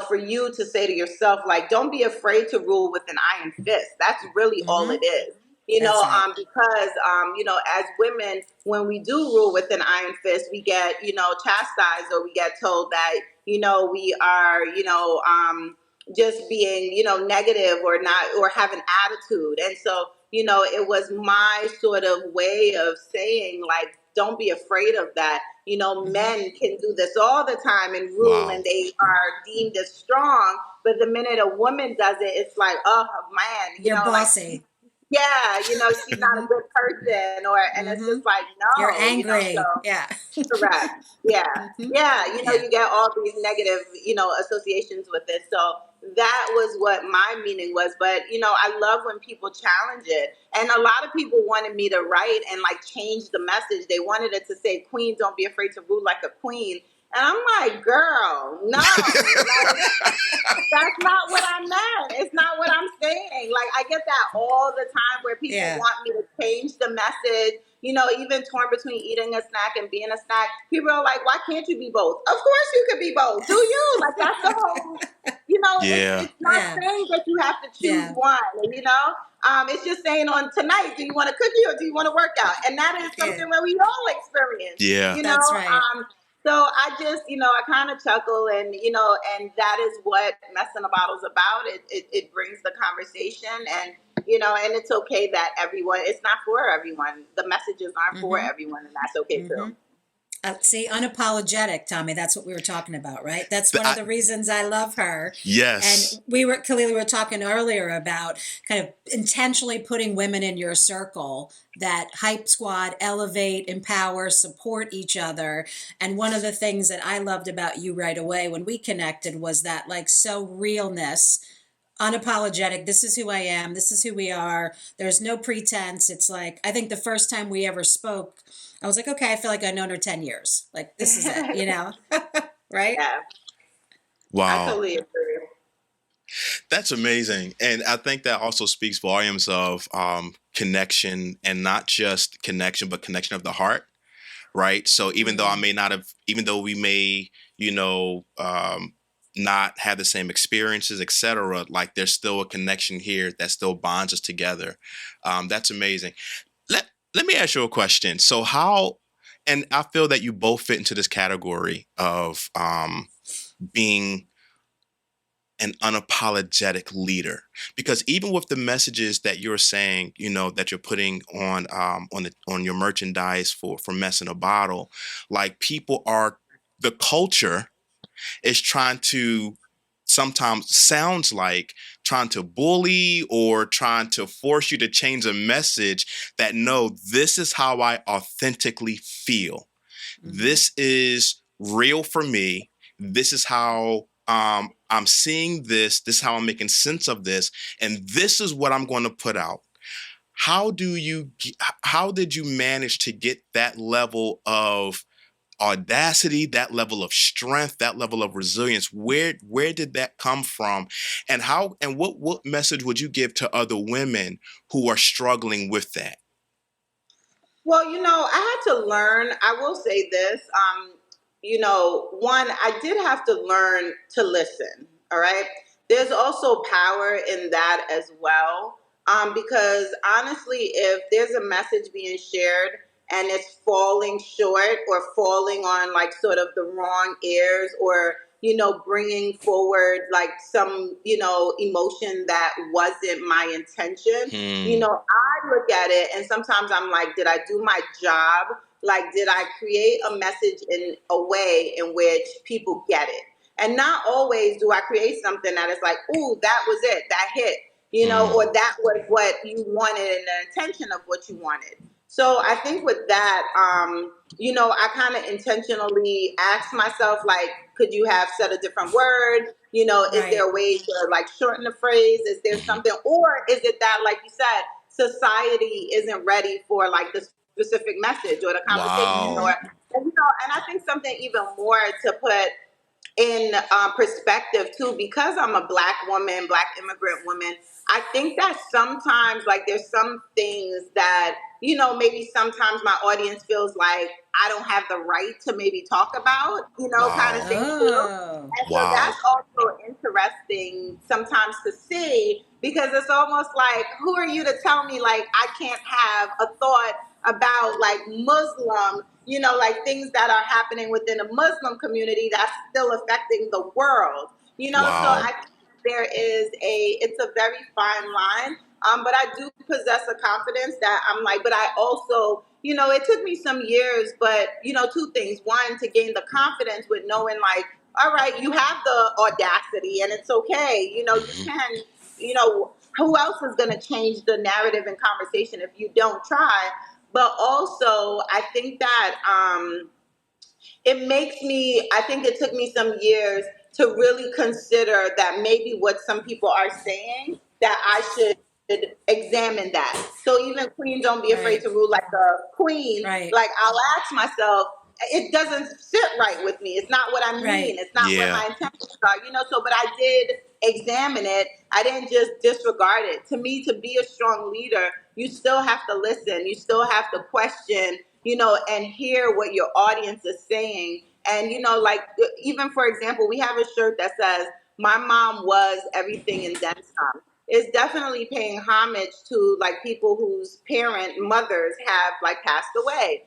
for you to say to yourself, like, don't be afraid to rule with an iron fist. That's really all it is. Because, as women, when we do rule with an iron fist, we get, chastised, or we get told that, we are, just being, negative, or not, or have an attitude. And so, it was my sort of way of saying, like, don't be afraid of that. Men can do this all the time and rule, and they are deemed as strong. But the minute a woman does it, it's like, oh man, you're bossy. like, yeah, she's not a Mhm. good person, and it's just Mhm. like, You're no, angry. so. Yeah. Correct. Yeah. Mhm. Yeah. Yeah. You get all these negative, associations with it. So that was what my meaning was. But, I love when people challenge it. And a lot of people wanted me to write and like change the message. They wanted it to say, Queen, don't be afraid to rule like a queen. And I'm like, girl, no. Like, that's not what I meant. It's not what I'm saying. Like, I get that all the time where people Yeah. want me to change the message, even torn between eating a snack and being a snack. People are like, why can't you be both? Of course you could be both. Do you? Like, that's the whole, Yeah. it's not Yeah. saying that you have to choose Yeah. one. It's just saying on tonight, do you want to cookie or do you want to work out? And that is Yeah. something that we all experience, Yeah. That's right. so I just, I kind of chuckle and that is what Messing About is about. It brings the conversation and it's okay that it's not for everyone. The messages aren't for Mhm. everyone and that's okay too. Mhm. See, unapologetic, Tommy. That's what we were talking about, right? That's one of I, the reasons I love her. And yes. Kalilah, we were talking earlier about kind of intentionally putting women in your circle that hype squad, elevate, empower, support each other. And one of the things that I loved about you right away when we connected was that like so realness, unapologetic. This is who I am. This is who we are. There's no pretense. It's like, I think the first time we ever spoke, I was like, okay, I feel like I've known her 10 years. Like, this is it, right? Yeah, I Wow. totally agree. That's amazing. And I think that also speaks volumes of connection, and not just connection, but connection of the heart. Right. So even though Mm, even though we may, not have the same experiences, etc., like there's still a connection here that still bonds us together. That's amazing. Let me ask you a question. So and I feel that you both fit into this category of being an unapologetic leader, because even with the messages that you're saying, that you're putting on your merchandise for Mess in a Bottle, like the culture is trying to, sometimes sounds like trying to bully or trying to force you to change a message that, no, this is how I authentically feel. mhm. This is real for me. This is how I'm seeing this. This is how I'm making sense of this. And this is what I'm going to put out. How did you manage to get that level of audacity, that level of strength, that level of resilience? Where did that come from? And what message would you give to other women who are struggling with that? Well, I had to learn. I will say this. One, I did have to learn to listen. All right. There's also power in that as well. Because honestly, if there's a message being shared and it's falling short or falling on like sort of the wrong ears or, bringing forward like some, emotion that wasn't my intention, Hmm. I look at it and sometimes I'm like, did I do my job? Like, did I create a message in a way in which people get it? And not always do I create something that is like, ooh, that was it, that hit, Hmm. or that was what you wanted and the intention of what you wanted. So I think with that, I kind of intentionally asked myself, like, could you have said a different word? Is Right. there a way to like shorten the phrase? Is there Hmm. something, or is it that, like you said, society isn't ready for like the specific message or the conversation, Wow. Hmm. and I think something even more to put in perspective too, because I'm a black woman, black immigrant woman. I think that sometimes like there's some things that maybe sometimes my audience feels like I don't have the right to maybe talk about, kind of Wow. thing too. Oh, And so Wow. that's also interesting sometimes to see, because it's almost like, who are you to tell me like I can't have a thought about like Muslim, like things that are happening within the Muslim community that's still affecting the world, so Wow. I think it's a very fine line. But I do possess a confidence that I'm like, but I also, it took me some years, but, two things. One, to gain the confidence with knowing like, all right, you have the audacity and it's okay. You Hmm. can, you know, who else is going to change the narrative and conversation if you don't try? But also, I think that it makes me, I think it took me some years to really consider that maybe what some people are saying, that I should examine that. So even queen, don't be afraid Right. to rule like a queen. Right. Like I'll ask myself, it doesn't sit right with me. It's not what I mean. Right. It's not what Yeah. my intentions are, so, but I did examine it. I didn't just disregard it. To me, to be a strong leader, you still have to listen. You still have to question, and hear what your audience is saying. And, like, even for example, we have a shirt that says, my mom was everything and then some. It's definitely paying homage to like people whose mothers have like passed away.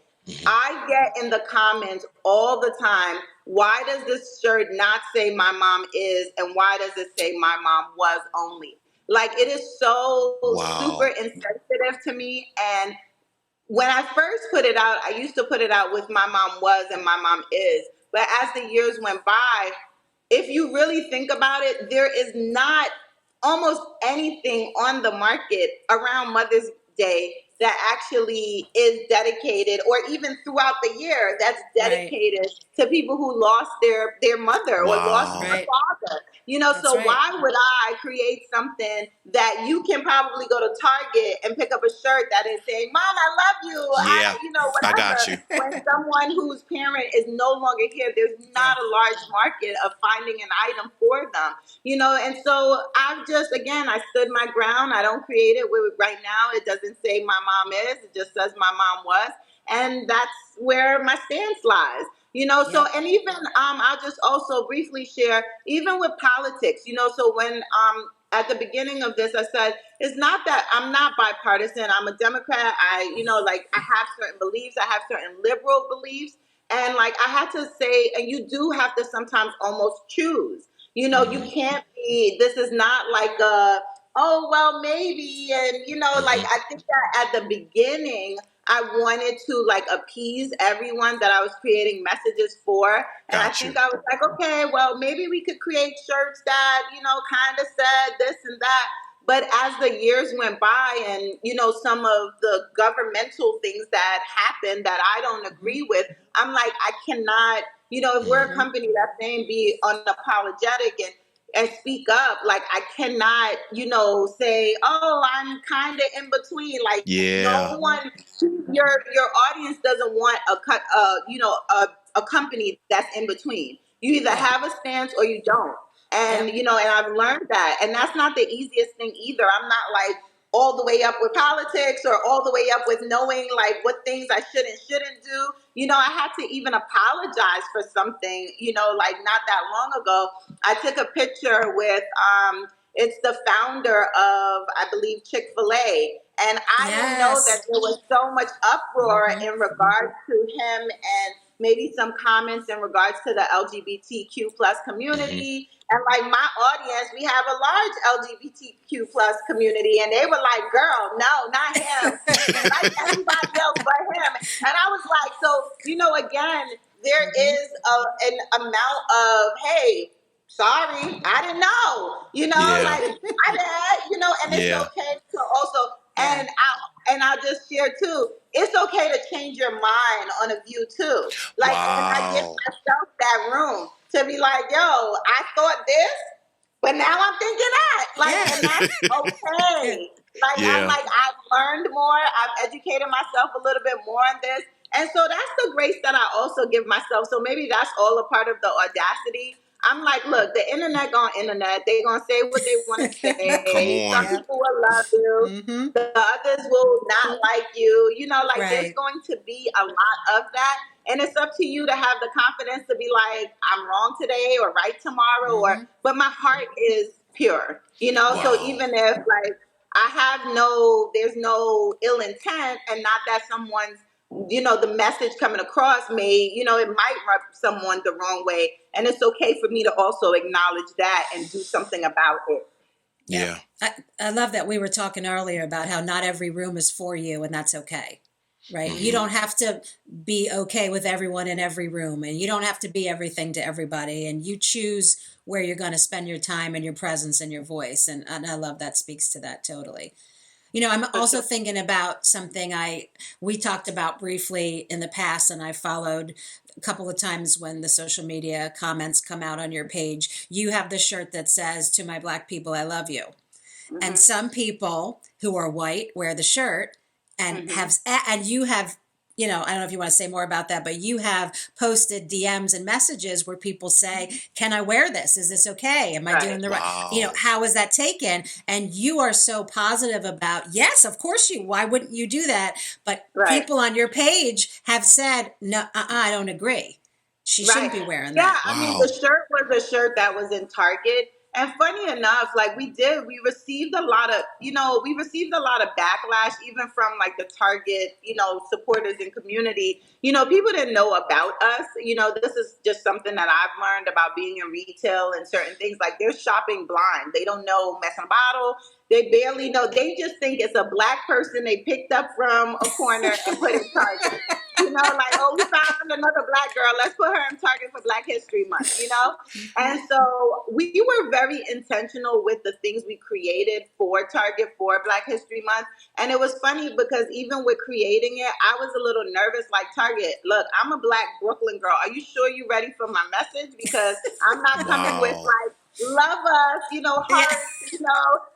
I get in the comments all the time, why does this shirt not say my mom is, and why does it say my mom was only? Like, it is so super Wow. insensitive to me. And when I first put it out, I used to put it out with my mom was and my mom is. But as the years went by, if you really think about it, there is not almost anything on the market around Mother's Day that actually is dedicated, or even throughout the year, that's Right. dedicated to people who lost their mother or lost Wow. their Right. father. That's So right. why would I create something that you can probably go to Target and pick up a shirt that is saying, Mom, I love you, Yeah. I got whatever. you. When someone whose parent is no longer here, there's Yeah. not a large market of finding an item for them. And so I've just, again, I stood my ground. I don't create it right now. It doesn't say my mom is, it just says my mom was. And that's where my stance lies. So, Yep. and even I'll just also briefly share, even with politics, so when at the beginning of this, I said, it's not that I'm not bipartisan. I'm a Democrat. Like, I have certain beliefs. I have certain liberal beliefs. And like, I had to say, and you do have to sometimes almost choose. You can't be, this is not like oh, well, maybe. And, like, Hmm. I think that at the beginning, I wanted to like appease everyone that I was creating messages for. And I Got you. think I was like, okay, well, maybe we could create shirts that, kind of said this and that. But as the years went by and, some of the governmental things that happened that I don't Mm-hmm. agree with, I'm like, I cannot, if we're a Hmm. Mm-hmm. company that's saying be unapologetic and speak up, like I cannot, say, oh, I'm kind of in between. Like Yeah. no Mm-hmm. one, your audience doesn't want a company that's in between. You either Yeah. have a stance or you don't. And Yep. and I've learned that. And that's not the easiest thing either. I'm not like all the way up with politics or all the way up with knowing like what things I should and shouldn't do. I had to even apologize for something, like not that long ago. I took a picture with it's the founder of, I believe, Chick-fil-A. And I didn't know that Yes. there was so much uproar Mm-hmm. in regards to him, and maybe some comments in regards to the LGBTQ plus Hmm. community. And like my audience, we have a large LGBTQ plus community. And they were like, girl, no, not him. We like everybody else but him. And I was like, so, again, there Mm-hmm. is an amount of, hey, sorry, I didn't know, Yeah. like my bad, and it's Yeah. okay to also, Yeah. and I'll just share too, it's okay to change your mind on a view too. Like, and I give Wow. myself that room to be like, yo, I thought this, but now I'm thinking that. Like, Yeah. and that's Yeah. okay. Like, I'm Yeah. like, I've learned more, I've educated myself a little bit more on this. And so that's the grace that I also give myself. So maybe that's all a part of the audacity. I'm like, look, the internet gonna internet. They gonna say what they want to Come say. Some on. Yep. people will love you. Mm-hmm. The others will not like you. Like there's Right. going to be a lot of that. And it's up to you to have the confidence to be like, I'm wrong today or right tomorrow, Mm-hmm. but my heart is pure. So Wow. even if like there's no ill intent, and not that someone's, the message coming across may, it might rub someone the wrong way. And it's okay for me to also acknowledge that and do something about it. Yep. Yeah. I love that we were talking earlier about how not every room is for you, and that's okay. right? You don't have to be okay with everyone in every room, and you don't have to be everything to everybody, and you choose where you're going to spend your time and your presence and your voice. And I love that speaks to that totally. I'm For also sure. thinking about something we talked about briefly in the past, and I followed a couple of times when the social media comments come out on your page. You have the shirt that says, "To my Black people, I love you." And Hmm. some people who are white wear the shirt and Hmm. you have, I don't know if you want to say more about that, but you have posted DMs and messages where people say, "Can I wear this? Is this okay? Am I Right. doing the right, Wow. how is that taken?" And you are so positive about, yes, of course why wouldn't you do that? But Right. people on your page have said, "No, I don't agree. She Right. shouldn't be wearing Yeah, that." I mean, the Wow. shirt was a shirt that was in Target. And funny enough, like we received a lot of, we received a lot of backlash even from like the Target, supporters and community. People didn't know about us. This is just something that I've learned about being in retail and certain things. Like they're shopping blind. They don't know mess and bottle. They barely know. They just think it's a Black person they picked up from a corner and put in Target. Like, oh, we found another Black girl. Let's put her in Target for Black History Month. And so we were very intentional with the things we created for Target for Black History Month. And it was funny because even with creating it, I was a little nervous, like, Target, look, I'm a Black Brooklyn girl. Are you sure you're ready for my message? Because I'm not coming with Wow. like, love us, Yeah. hearts.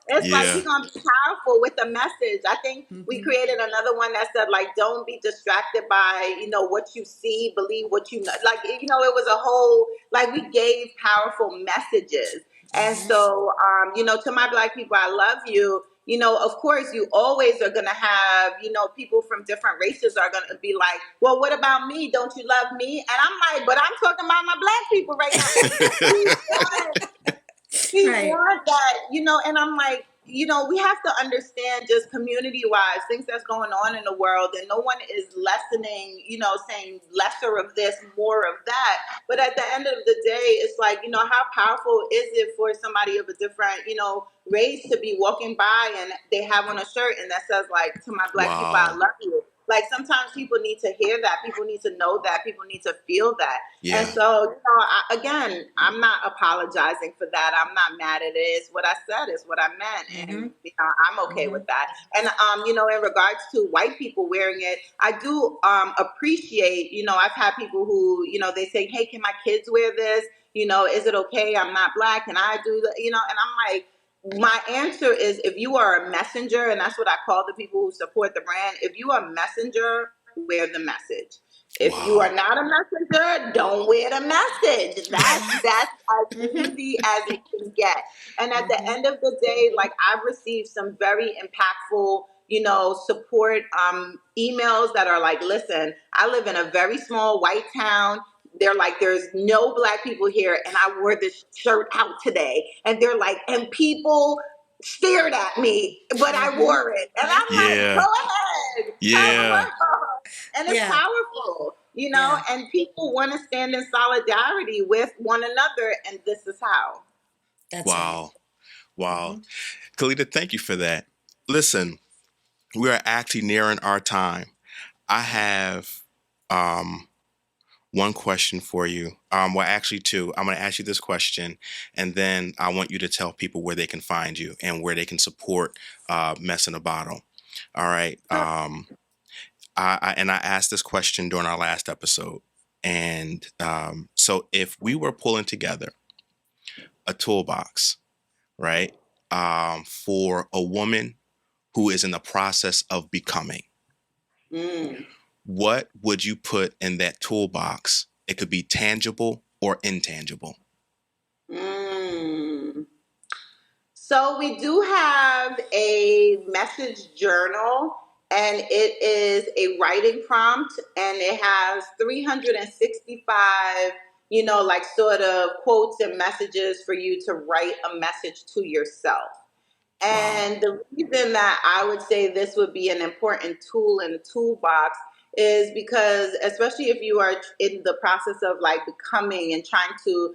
It's like Yeah. we're gonna be powerful with the message. I think we Mhm. created another one that said like, don't be distracted by what you see, believe what you know. Like it was a whole, like, we gave powerful messages. And Mhm. so to my Black people, I love you. Of course, you always are going to have, people from different races are going to be like, well, what about me? Don't you love me? And I'm like, but I'm talking about my Black people right now. And we Right. want that, and I'm like, we have to understand just community wise things that's going on in the world, and no one is lessening, saying lesser of this, more of that. But at the end of the day, it's like, how powerful is it for somebody of a different, race to be walking by and they have on a shirt and that says like, to my Black people, I Wow. love you. Like sometimes people need to hear that, people need to know that, people need to feel that. And Yeah. so, again, I'm not apologizing for that. I'm not mad at it. It's what I said. It's what I meant, and Mhm. I'm okay with Mhm. that. And in regards to white people wearing it, I do appreciate. I've had people who, they say, "Hey, can my kids wear this? Is it okay? I'm not Black, and I do that." And I'm like, my answer is, if you are a messenger, and that's what I call the people who support the brand. If you are a messenger, wear the message. If you are Wow. not a messenger, don't wear the message. Mhm. That's as Mhm. easy as it can get. And at the Mhm. end of the day, like, I've received some very impactful, support emails that are like, listen, I live in a very small white town. They're like, there's no Black people here, and I wore this shirt out today. And they're like, and people stared at me, but I Mhm. wore it. And I'm Yeah. like, go Yeah. ahead, tell the Yeah. world. And it's Yeah. powerful, Yeah. and people want to stand in solidarity with one another, and this is how. That's right. Wow. Wow. Mhm. Kalilah, thank you for that. Listen, we are actually nearing our time. I have um, one question for you. Well, actually, two. I'm going to ask you this question, and then I want you to tell people where they can find you and where they can support Mess in a Bottle. All right. I asked this question during our last episode, and so if we were pulling together a toolbox, right, for a woman who is in the process of becoming, Mm. what would you put in that toolbox? It could be tangible or intangible. Mm. So we do have a message journal, and it is a writing prompt, and it has 365, like, sort of quotes and messages for you to write a message to yourself. Wow. And the reason that I would say this would be an important tool in the toolbox is because, especially if you are in the process of like becoming and trying to,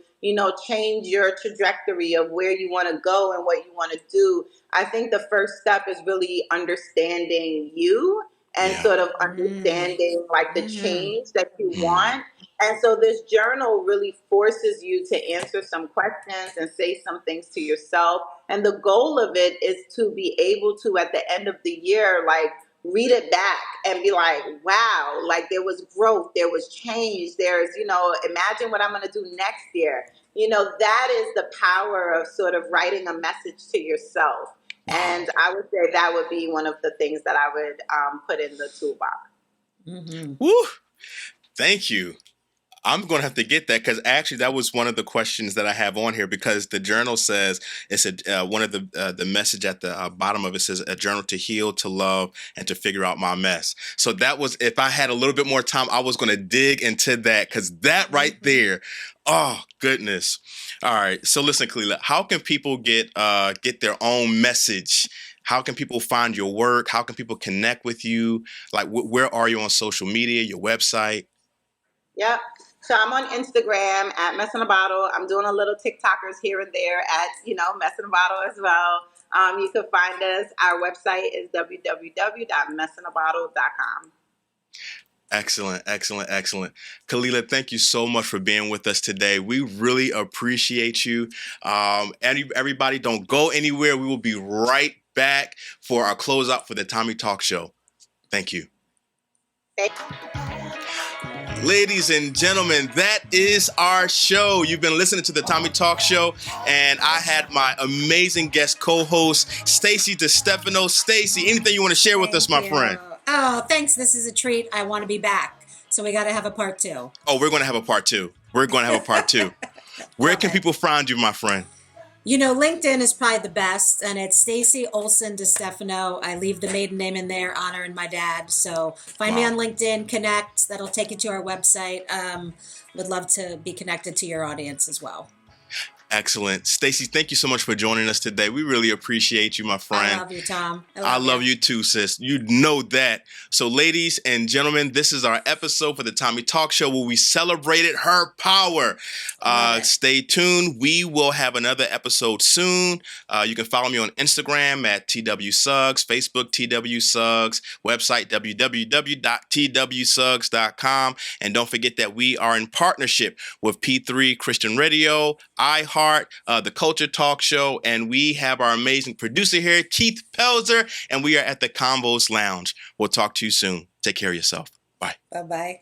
change your trajectory of where you want to go and what you want to do, I think the first step is really understanding you and Yeah. sort of understanding like the Mm-hmm. change that you Mm. want. And so this journal really forces you to answer some questions and say some things to yourself. And the goal of it is to be able to, at the end of the year, like read it back and be like, wow, like there was growth, there was change, there's, imagine what I'm going to do next year. That is the power of sort of writing a message to yourself. Wow. And I would say that would be one of the things that I would put in the toolbox. Mm-hmm. Woo. Thank you. I'm going to have to get that because actually that was one of the questions that I have on here because the journal says it's one of the message at the bottom of it says a journal to heal, to love, and to figure out my mess. So that was, if I had a little bit more time, I was going to dig into that because that right there, oh goodness. All right. So listen, Kalilah, how can people get their own message? How can people find your work? How can people connect with you? Like, where are you on social media, your website? Yep. So I'm on Instagram at Mess in a Bottle. I'm doing a little TikTokers here and there at, Mess in a Bottle as well. You can find us. Our website is www.messinabottle.com. Excellent, excellent, excellent. Kalilah, thank you so much for being with us today. We really appreciate you. Everybody, don't go anywhere. We will be right back for our closeout for the Tommie Talk Show. Thank you. Ladies and gentlemen, that is our show. You've been listening to the Tommie Talk Show, and I had my amazing guest co-host, Stacy DiStefano. Stacy, anything you want to share with us, my friend? Oh, thanks. This is a treat. I want to be back. So we got to have a part 2. Oh, we're going to have a part 2. We're going to have a part 2. Where can people find you, my friend? LinkedIn is probably the best, and it's Stacy Olson DiStefano. I leave the maiden name in there, honoring my dad. So find me on LinkedIn, connect. That'll take you to our website. Would love to be connected to your audience as well. Excellent. Stacy, thank you so much for joining us today. We really appreciate you, my friend. I love you, Tom. I love you too, sis. You know that. So, ladies and gentlemen, this is our episode for the Tommie Talk Show where we celebrated her power. Stay tuned. We will have another episode soon. You can follow me on Instagram at TWSuggs, Facebook TWSuggs, website www.twsuggs.com. And don't forget that we are in partnership with P3 Christian Radio, iHeart, the Culture Talk Show, and we have our amazing producer here, Keith Pelzer, and we are at the Combos Lounge. We'll talk to you soon. Take care of yourself. Bye. Bye-bye.